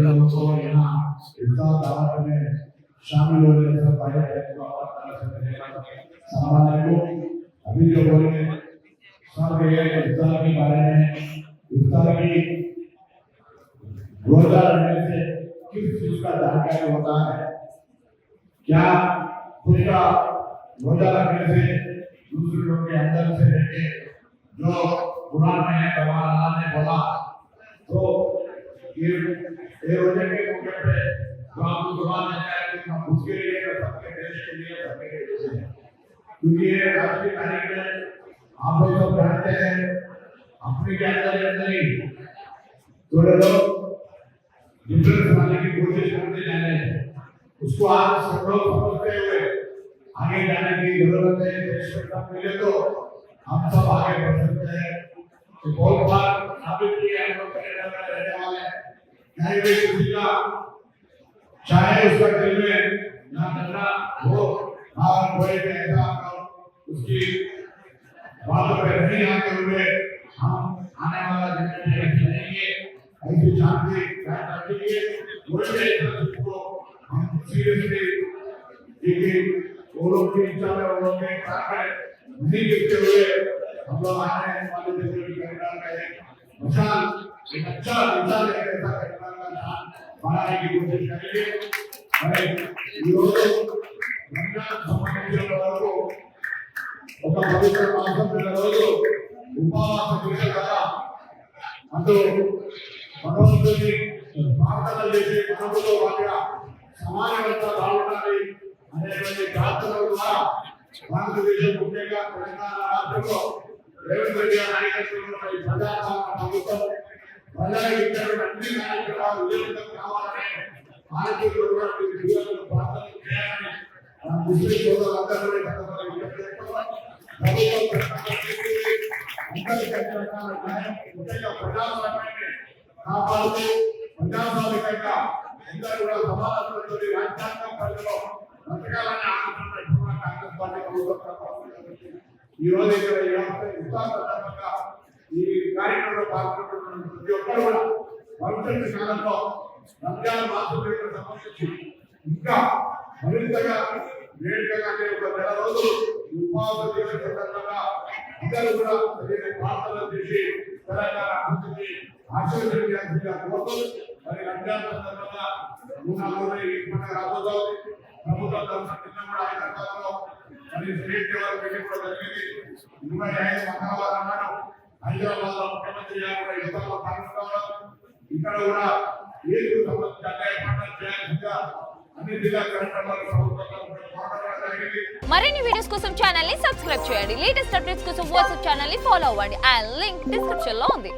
सभी लोगों को यहाँ इफ्तार दावत में शामिल होने से पहले सम्मान को अभी जो बोले सब ये इफ्तार के बारे में इफ्तार की रोजा रखने से किस चीज का जानकारी होता है, क्या खुद का रोजा रखने से दूसरे लोग के अंदर से लेके जो कुरान में है भगवान अल्लाह ने बोला तो ये रोजे के मौके पे जो आपको भगवान ने कहा कि हम उसके लिए सबके देश के लिए सबके लिए क्योंकि ये आज की तारीख में आप लोग सब जानते हैं अपने के अंदर ही थोड़े लोग डिफरेंस बनाने की कोशिश करते जा रहे हैं, उसको आज सब लोग समझते हुए आगे जाने की जरूरत है। देश में सब मिले तो हम सब आगे बढ़ सकते हैं। तो बहुत बार साबित किया हम लोग कनाडा में रहने वाले कहीं भी किसी का चाहे उसका दिल में ना डरना हो और कोई भी ऐसा उसकी बातों पे नहीं आते हुए हम आने वाला जिंदगी ऐसी रहेंगे, ऐसी शांति रखेंगे। कोई भी ऐसा जिसको हम सीरियसली क्योंकि वो लोग की इच्छा में वो लोग के कार्य नहीं देखते हुए हम लोग आने वाले जिंदगी कनाडा का एक मिसाल एक अच्छा मिसाल है ऐसा कनाडा का नाम बनाने की कोशिश करेंगे। रमजान संबंधिंచిన వరకు ఒక పవిత్ర మాసమైన రోజు ఉపవాస దీక్ష ద్వారా అటు భగవంతుని ప్రార్థన చేసే మనసులో వాటిగా సమాజమంతా బాగుండాలి అనేటువంటి ప్రార్థన ద్వారా భారతదేశం ముఖ్యంగా తెలంగాణ రాష్ట్రంలో రేవంత్ రెడ్డి గారి నాయకత్వంలో ఈ ప్రజాపాలన ప్రభుత్వం ప్రజలకు ఇచ్చినటువంటి అన్ని కార్యక్రమాలు విజయవంతం కావాలని భారతీయ ప్రార్థన చేయాలని ముస్లిం సోదరులందరూ ప్రజాస్వామ్యాన్ని కాపాడుతూ ప్రజాస్వామికంగా అందరూ కూడా సమానత్వంతో రాజ్యాంగం పరిధిలో బ్రతకాలని ఆలోచన కాంగ్రెస్ పార్టీ ఈ రోజు ఇక్కడ సందర్భంగా ఈ కార్యక్రమంలో పాల్గొంటున్న ప్రతి ఒక్కరు కూడా భవిష్యత్తు కాలంలో రంజాన్ మాసం సంబంధించి ఇంకా మరింతగా వేడుకగా ఒక నెల రోజులు ఉపవాస దీక్ష సందర్భంగా అందరూ కూడా ప్రార్థనలు చేసి తెలంగాణ అభివృద్ధిని ఆశీర్వదించాల్సిందిగా కోరుతూ మరి రంజాన్ సందర్భంగా 3-4 రోజులు ఈ పండుగ రాబోతోంది. ప్రభుత్వం తరఫున నిన్న కూడా హైదరాబాద్లో మరి స్టేట్ లెవెల్ మీటింగ్ కూడా జరిగింది. 25 మంగళవారం నాడు హైదరాబాద్లో ముఖ్యమంత్రి గారు కూడా ఇస్తాలో పాల్గొన్నారు. ఇక్కడ కూడా ఏది సంబంధించి అన్ని పండుగలు చేయాల్సిందిగా అన్ని జిల్లా కలెక్టర్లకు ప్రభుత్వం మరిన్ని వీడియోస్ కోసం ఛానల్ ని సబ్స్క్రైబ్ చేయండి. లేటెస్ట్ అప్డేట్స్ కోసం వాట్సాప్ ఛానల్ ని ఫాలో అవ్వండి. ఆ లింక్ డిస్క్రిప్షన్ లో ఉంది.